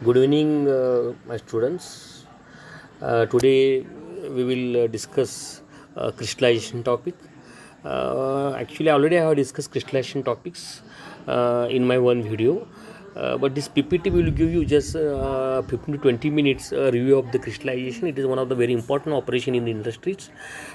Good evening, my students. Today we will discuss crystallization topic. Actually, already I have discussed crystallization topics in my one video, but this PPT will give you just 15 to 20 minutes review of the crystallization. It is one of the very important operation in the industries.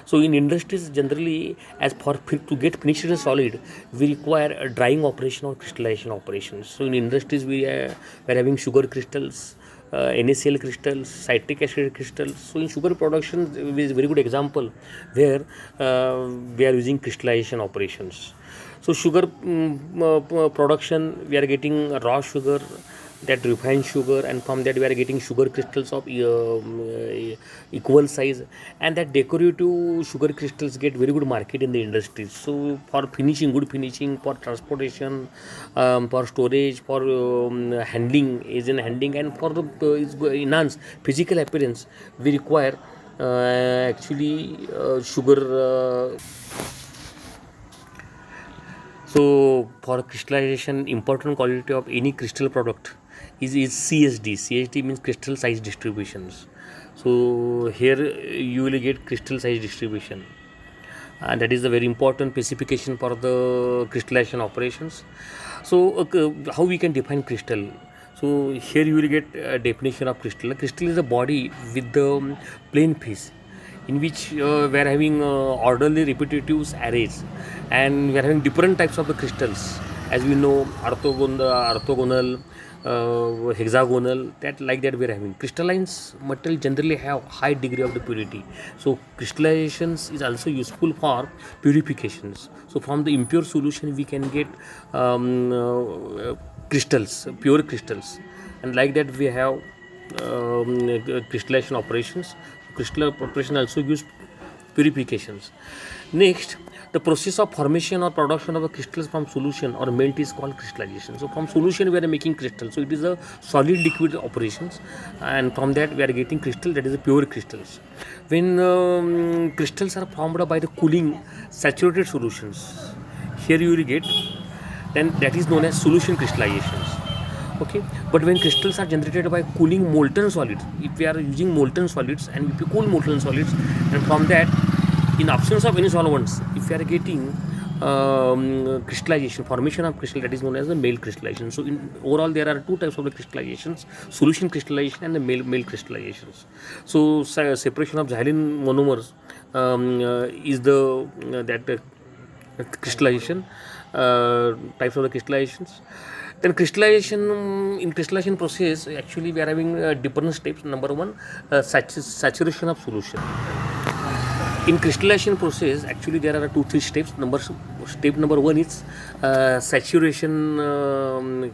So in industries generally, as for to get finished solid, we require a drying operation or crystallization operations. So in industries we are having sugar crystals, NaCl crystals, citric acid crystals. So in sugar production is a very good example where we are using crystallization operations. So sugar production, we are getting raw sugar, that refined sugar, and from that we are getting sugar crystals of equal size, and that decorative sugar crystals get very good market in the industry. So for finishing, good finishing, for transportation, for storage, for handling, agent handling, and for the enhance physical appearance, we require actually sugar. So for crystallization, important quality of any crystal product is CSD. CSD means crystal size distributions. So here you will get crystal size distribution, and that is a very important specification for the crystallization operations. So how we can define crystal? So here you will get a definition of crystal. Crystal is a body with the plain face in which we are having orderly repetitive arrays, and we are having different types of the crystals, as we know, orthogonal, hexagonal, that like that we are having. Crystalline material generally have high degree of the purity, so crystallizations is also useful for purifications. So from the impure solution we can get crystals, pure crystals, and like that we have crystallization operations. Crystal operation also gives purifications. Next, the process of formation or production of a crystals from solution or melt is called crystallization. So from solution we are making crystal, so it is a solid liquid operations, and from that we are getting crystal, that is a pure crystals. When crystals are formed by the cooling saturated solutions, here you will get, then that is known as solution crystallizations. Okay, but when crystals are generated by cooling molten solids, if we are using molten solids and if you cool molten solids, and from that, in absence of any solvents, if we are getting crystallization, formation of crystal, that is known as the male crystallization. So in overall there are two types of the crystallizations: solution crystallization and the male crystallizations. So separation of xylene monomers is the that crystallization types of the crystallizations. Then crystallization, in crystallization process, actually we are having different steps. Number one, saturation of solution. In crystallization process, actually there are two three steps. Step number one is saturation of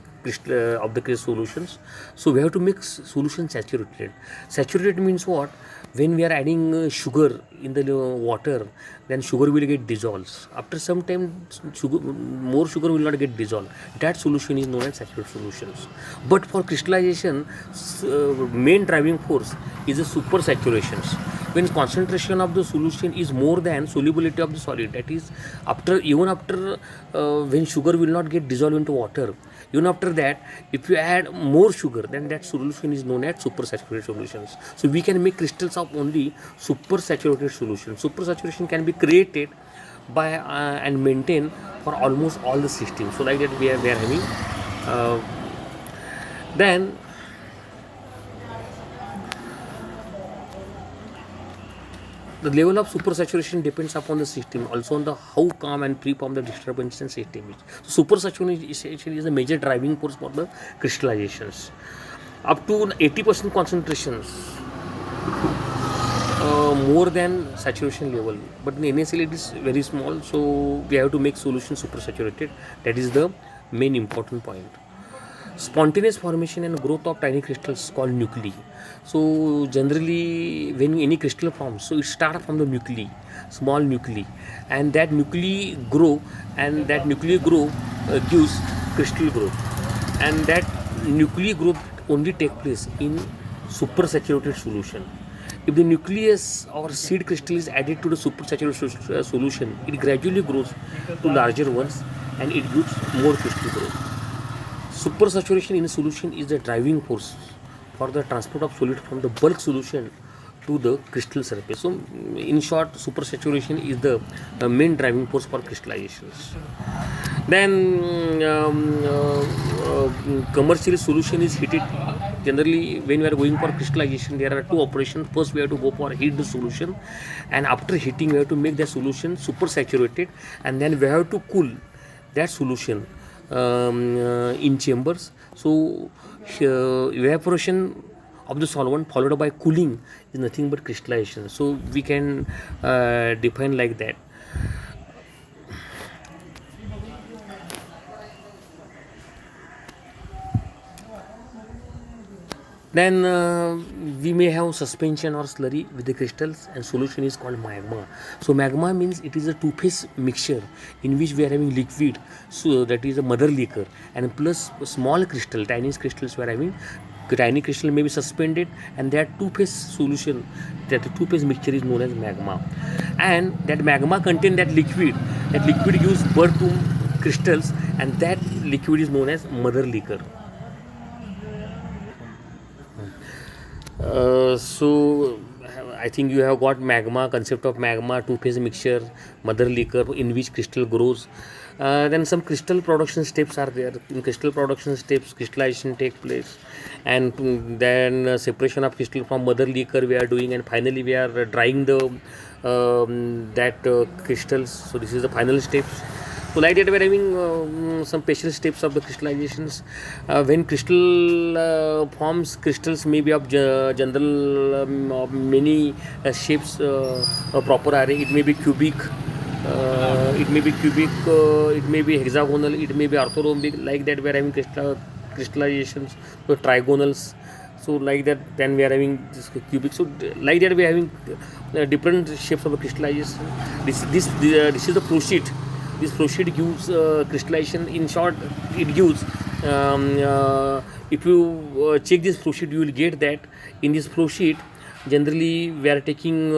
the crystal solutions. So we have to make solution saturated. Saturated means what? When we are adding sugar in the water, then sugar will get dissolved. After some time, more sugar will not get dissolved. That solution is known as saturated solutions. But for crystallization, main driving force is a super saturations. When concentration of the solution is more than solubility of the solid, that is, even after when sugar will not get dissolved into water, even after that, if you add more sugar, then that solution is known as supersaturated solutions. So we can make crystals of only supersaturated solutions. Supersaturation can be created by and maintained for almost all the systems. So like that we are having. Then the level of supersaturation depends upon the system, also on the how calm and free from the disturbance in system is. So supersaturation is a major driving force for the crystallizations. Up to 80% concentrations, more than saturation level, but in NaCl it is very small, so we have to make solution supersaturated. That is the main important point. Spontaneous formation and growth of tiny crystals called nuclei. So generally when any crystal forms, so it starts from the nuclei, small nuclei, and that nuclei grow, and that nuclei grow gives crystal growth, and that nuclei growth only take place in supersaturated solution. If the nucleus or seed crystal is added to the supersaturated solution, it gradually grows to larger ones, and it gives more crystal growth. Supersaturation in a solution is the driving force for the transport of solid from the bulk solution to the crystal surface. So, in short, supersaturation is the main driving force for crystallizations. Then, commercial solution is heated. Generally, when we are going for crystallization, there are two operations. First, we have to go for heat the solution, and after heating, we have to make the solution supersaturated, and then we have to cool that solution in chambers. So, evaporation of the solvent followed by cooling is nothing but crystallization. So, we can define like that. Then we may have suspension or slurry with the crystals, and solution is called magma. So magma means it is a two-phase mixture in which we are having liquid, so that is a mother liquor, and plus small crystal, tiny crystals we are having. The tiny crystal may be suspended, and that two-phase solution, that two-phase mixture is known as magma. And that magma contain that liquid. That liquid gives birth to crystals, and that liquid is known as mother liquor. So I think you have got magma, concept of magma, two-phase mixture, mother liquor in which crystal grows. Then some crystal production steps are there. In crystal production steps, crystallization take place, and then separation of crystal from mother liquor we are doing, and finally we are drying the that crystals. So this is the final steps. So like that we are having some special steps of the crystallizations. When crystal forms, crystals may be of general of many shapes, proper array. It may be cubic, it may be hexagonal, it may be orthorhombic. Like that we are having crystallizations, so trigonals. So like that, then we are having this cubic. So like that we are having different shapes of the crystallization. This is the flow sheet. This flow sheet gives crystallization. In short, it gives. If you check this flow sheet, you will get that in this flow sheet, generally we are taking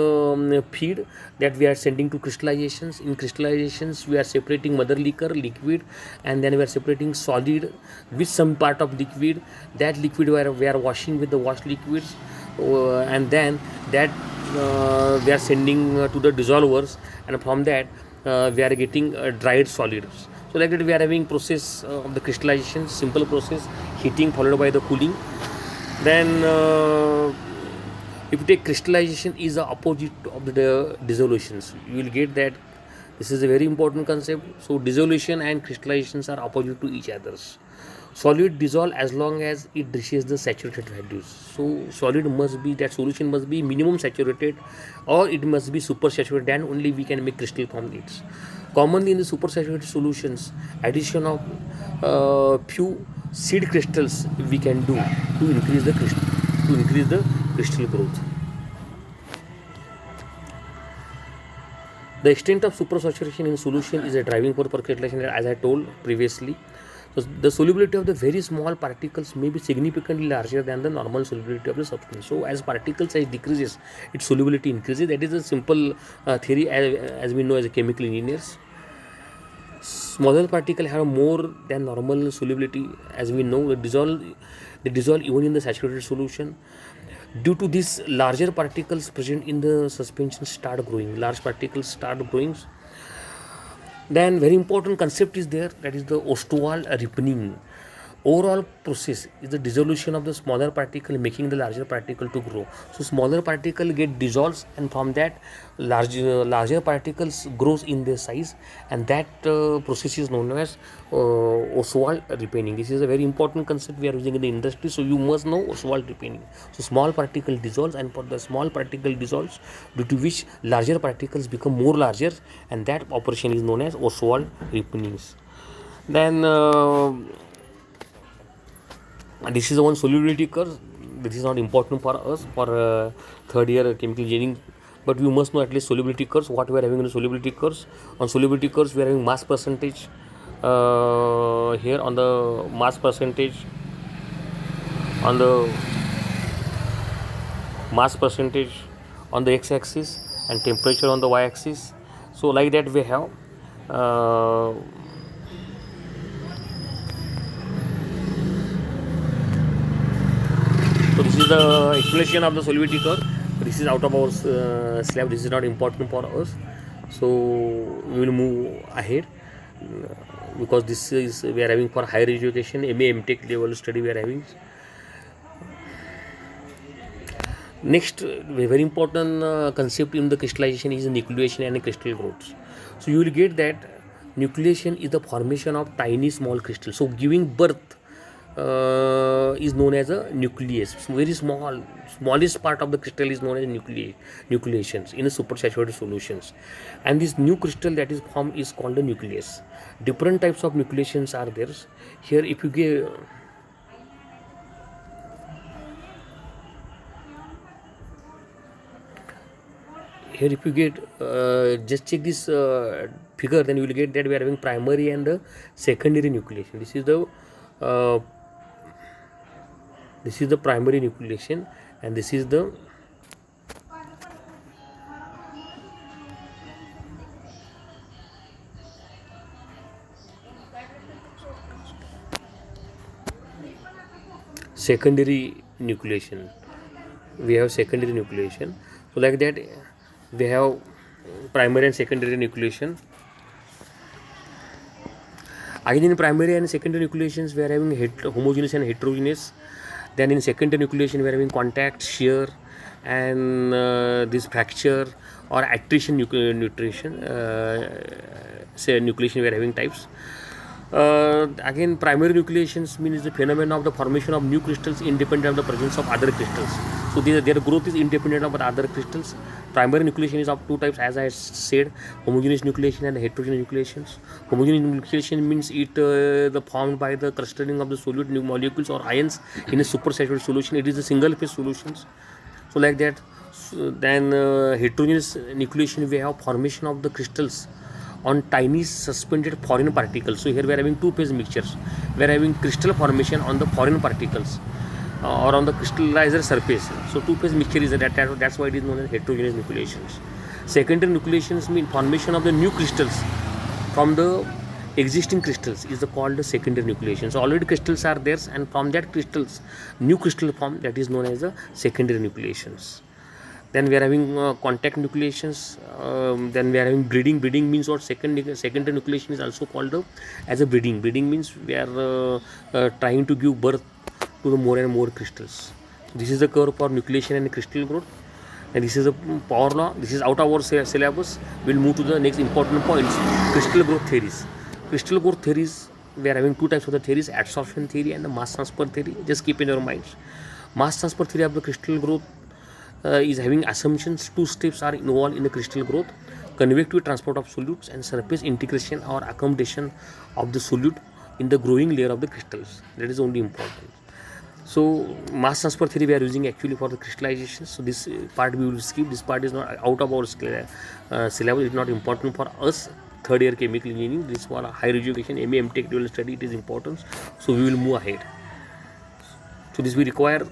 feed that we are sending to crystallizations. In crystallizations, we are separating mother liquid, and then we are separating solid with some part of liquid. That liquid we are washing with the washed liquids, and then that we are sending to the dissolvers, and from that we are getting dried solids. So like that we are having process of the crystallization, simple process, heating followed by the cooling. Then if you take crystallization is the opposite of the dissolutions, you will get that this is a very important concept. So dissolution and crystallizations are opposite to each others. Solid dissolve as long as it reaches the saturated values. So solid must be, that solution must be minimum saturated, or it must be supersaturated, then only we can make crystal from it. Commonly in the supersaturated solutions, addition of few seed crystals we can do to increase the crystal growth. The extent of supersaturation in solution is a driving force for crystallization, as I told previously. So the solubility of the very small particles may be significantly larger than the normal solubility of the substance. So as particle size decreases, its solubility increases. That is a simple theory, as we know as a chemical engineers. Smaller particles have more than normal solubility, as we know. They dissolve even in the saturated solution. Due to this, larger particles present in the suspension start growing. Large particles start growing. Then very important concept is there, that is the Ostwald ripening. Overall process is the dissolution of the smaller particle making the larger particle to grow. So smaller particle get dissolved, and from that larger particles grows in their size, and that process is known as Ostwald ripening. This is a very important concept we are using in the industry, so you must know Ostwald ripening. So small particle dissolves, and for the small particle dissolves, due to which larger particles become more larger, and that operation is known as Ostwald ripening. Then this is the one solubility curve. This is not important for us for third year chemical engineering, but we must know at least solubility curves. What we are having in the solubility curves? On solubility curves, we are having mass percentage. Here on the mass percentage, on the x-axis, and temperature on the y-axis. So like that we have. So this is the explanation of the solubility curve. This is out of our slab. This is not important for us, so we will move ahead because this is we are having for higher education, MA MTech level study we are having. Next, very important concept in the crystallization is nucleation and crystal growth. So you will get that nucleation is the formation of tiny small crystals. So giving birth is known as a nucleus. So very smallest part of the crystal is known as nucleations in a supersaturated solutions. And this new crystal that is formed is called the nucleus. Different types of nucleations are there. Here, if you give here if you get just check this figure, then you will get that we are having primary and the secondary nucleation. This is the primary nucleation, and this is the secondary nucleation. We have secondary nucleation. So like that we have primary and secondary nucleation. Again, in primary and secondary nucleations we are having homogeneous and heterogeneous. Then in secondary nucleation we are having contact, shear, and this fracture or attrition nucleation. Nucleation we are having types. Again, primary nucleations means the phenomenon of the formation of new crystals independent of the presence of other crystals. So their growth is independent of other crystals. Primary nucleation is of two types, as I said, homogeneous nucleation and heterogeneous nucleations. Homogeneous nucleation means it the formed by the clustering of the solute new molecules or ions in a supersaturated solution. It is a single phase solutions. So like that. Then heterogeneous nucleation, we have formation of the crystals on tiny suspended foreign particles. So here we are having two phase mixtures. We are having crystal formation on the foreign particles or on the crystallizer surface. So two phase mixture is that's why it is known as heterogeneous nucleations. Secondary nucleations mean formation of the new crystals from the existing crystals is called the secondary nucleation. So already crystals are there, and from that crystals new crystal form, that is known as the secondary nucleations. Then we are having contact nucleations. Then we are having breeding. Breeding means what? Secondary nucleation is also called as a breeding. Breeding means we are trying to give birth to the more and more crystals. So this is the curve for nucleation and crystal growth. And this is the power law. This is out of our syllabus. We will move to the next important points. Crystal growth theories. Crystal growth theories, we are having two types of the theories: adsorption theory and the mass transfer theory. Just keep in your minds. Mass transfer theory of the crystal growth is having assumptions. Two steps are involved in the crystal growth: convective transport of solutes and surface integration or accommodation of the solute in the growing layer of the crystals. That is only important. So mass transfer theory we are using actually for the crystallization. So this part we will skip. This part is not out of our syllabus. It is not important for us. Third year chemical engineering. This for higher education, MA MTech dual study. It is important. So we will move ahead. So this we require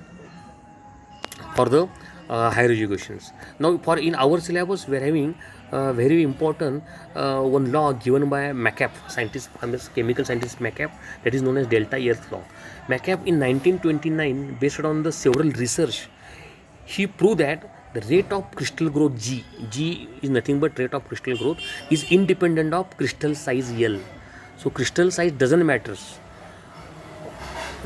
for the higher educations. Now for in our syllabus we are having very important one law given by McCabe, chemical scientist McCabe, that is known as delta Earth law. McCabe in 1929, based on the several research, he proved that the rate of crystal growth G is nothing but rate of crystal growth, is independent of crystal size L. So crystal size doesn't matter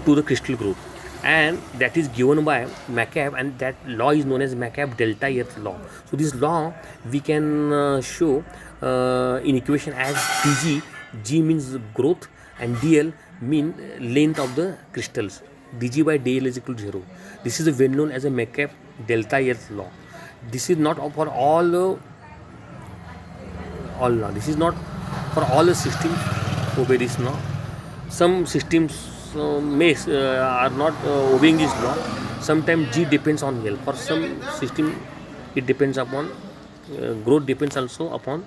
to the crystal growth, and that is given by McCabe, and that law is known as McCabe delta Earth law. So this law we can show in equation as dg. G means growth and dl mean length of the crystals. dg by dl is equal to 0. This is well known as a McCabe delta Earth law. This is not for all law. This is not for all the systems obey this law. Some systems are not obeying this law. Sometimes G depends on L. For some system it depends upon growth, depends also upon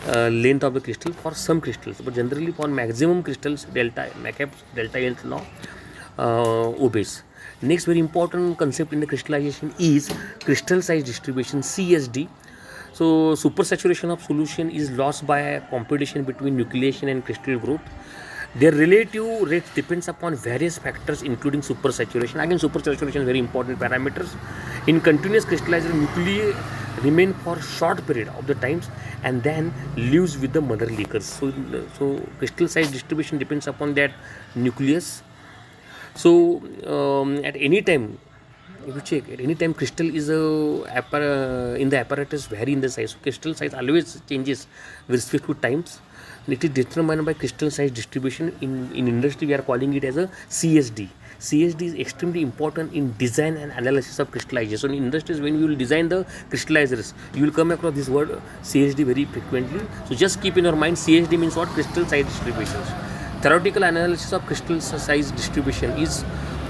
length of the crystal for some crystals, but generally for maximum crystals McCabe's delta Earth law obeys. Next very important concept in the crystallization is crystal size distribution, CSD. So supersaturation of solution is lost by a competition between nucleation and crystal growth. Their relative rate depends upon various factors including supersaturation. Again, supersaturation is very important parameters. In continuous crystallization, nuclei remain for short period of the times and then leaves with the mother liquors. So crystal size distribution depends upon that nucleus. So at any time, if you check, at any time crystal is in the apparatus vary in the size. So crystal size always changes with respect to times. It is determined by crystal size distribution. In industry, we are calling it as a CSD. CSD is extremely important in design and analysis of crystallization. In industries, when you will design the crystallizers, you will come across this word CSD very frequently. So just keep in your mind, CSD means what? Crystal size distributions. Theoretical analysis of crystal size distribution is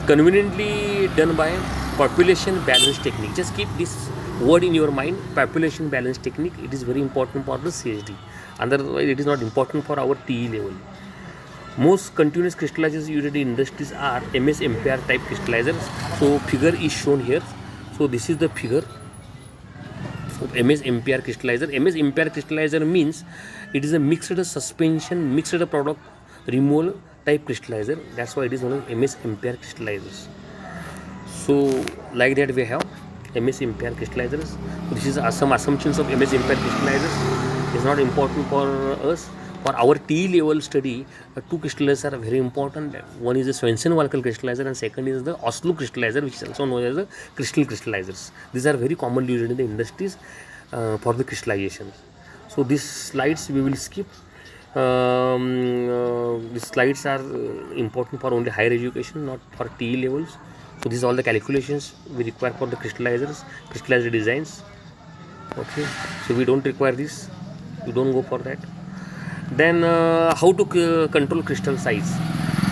conveniently done by population balance technique. Just keep this word in your mind, population balance technique. It is very important for the CSD. Otherwise, it is not important for our TE level. Most continuous crystallizers used in industries are MS MPR type crystallizers. So figure is shown here. So this is the figure of MS MPR crystallizer. MS MPR crystallizer means it is a mixed suspension, mixed product removal type crystallizer. That's why it is known as MS MPR crystallizers. So like that we have MS MPR crystallizers. So this is some assumptions of MS MPR crystallizers. It's not important for us. For our T level study, two crystallizers are very important. One is the Swenson-Walker crystallizer and second is the Oslo crystallizer, which is also known as the crystal crystallizers. These are very commonly used in the industries for the crystallization. So these slides we will skip. These slides are important for only higher education, not for TE levels. So these are all the calculations we require for the crystallizers, crystallizer designs. Okay, so we don't require this. You don't go for that. Then how to control crystal size?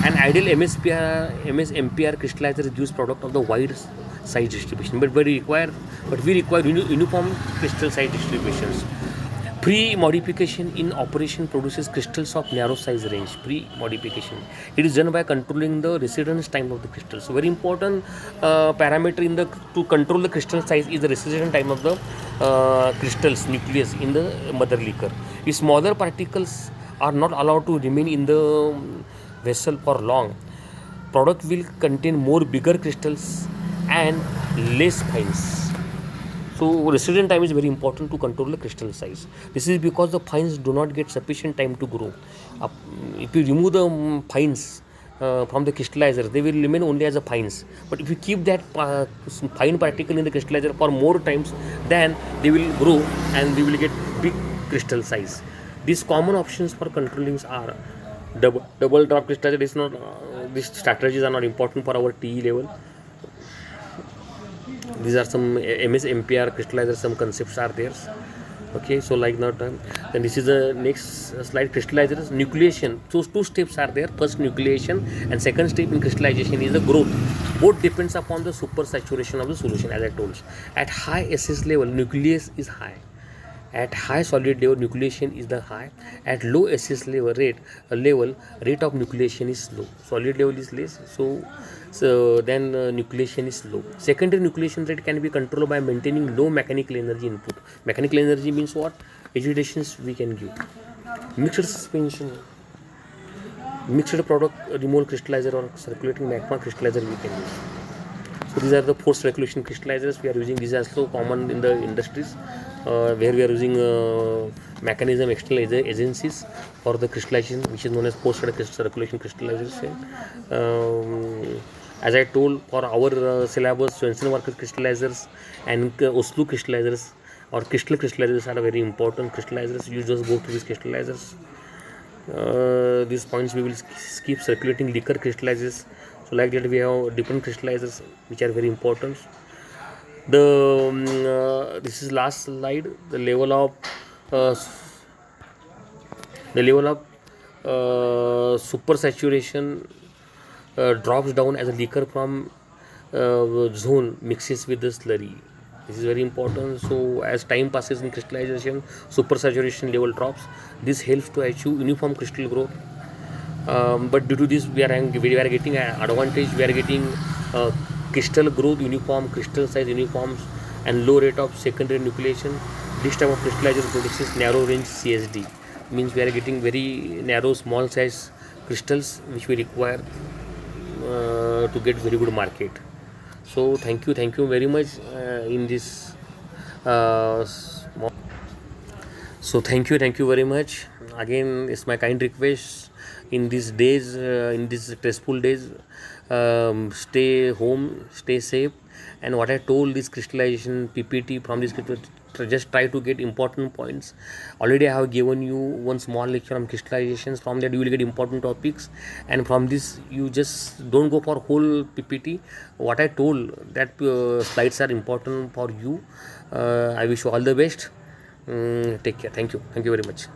An ideal MS MPR crystallizer gives product of the wide size distribution, but we require uniform crystal size distributions. Pre-modification in operation produces crystals of narrow size range. Pre-modification. It is done by controlling the residence time of the crystals. So very important parameter to control the crystal size is the residence time of the crystals nucleus in the mother liquor. If smaller particles are not allowed to remain in the vessel for long, product will contain more bigger crystals and less fines. So residence time is very important to control the crystal size. This is because the fines do not get sufficient time to grow. If you remove the fines from the crystallizer, they will remain only as a fines. But if you keep that fine particle in the crystallizer for more times, then they will grow and we will get big crystal size. These common options for controlling are double drop crystallizer. Is not these strategies are not important for our TE level. These are some MS MPR crystallizers, some concepts are there. Okay, so like now, then this is the next slide, crystallizers, nucleation. So two steps are there. First nucleation and second step in crystallization is the growth. Both depends upon the supersaturation of the solution, as I told you. At high SS level, nucleus is high. At high solid level, nucleation is the high. At low SS level, rate of nucleation is low. Solid level is less, so then nucleation is low. Secondary nucleation rate can be controlled by maintaining low mechanical energy input. Mechanical energy means what? Agitations we can give. Mixed suspension, mixed product removal crystallizer or circulating magma crystallizer we can use. So these are the forced circulation crystallizers we are using. These are so common in the industries where we are using mechanism external agencies for the crystallization, which is known as forced circulation crystallization. As I told, for our syllabus, Swenson-Walker crystallizers and Oslo crystallizers or crystal crystallizers are very important crystallizers. You just go through these crystallizers. These points we will skip. Circulating liquor crystallizers. So like that we have different crystallizers which are very important. This is last slide. The level of supersaturation drops down as a liquor from zone mixes with the slurry. This is very important. So as time passes in crystallization, supersaturation level drops. This helps to achieve uniform crystal growth. But due to this, we are getting an advantage. We are getting crystal growth uniform, crystal size uniforms, and low rate of secondary nucleation. This type of crystallizer produces narrow range CSD. Means we are getting very narrow, small size crystals which we require to get very good market. So thank you very much in this small. So thank you very much. Again, it's my kind request in these days, in these stressful days, stay home, stay safe. And what I told this crystallization PPT from this just try to get important points. Already I have given you one small lecture on crystallizations. From that you will get important topics, and from this you just don't go for whole PPT. What I told that slides are important for you. I wish you all the best. Take care. Thank you very much.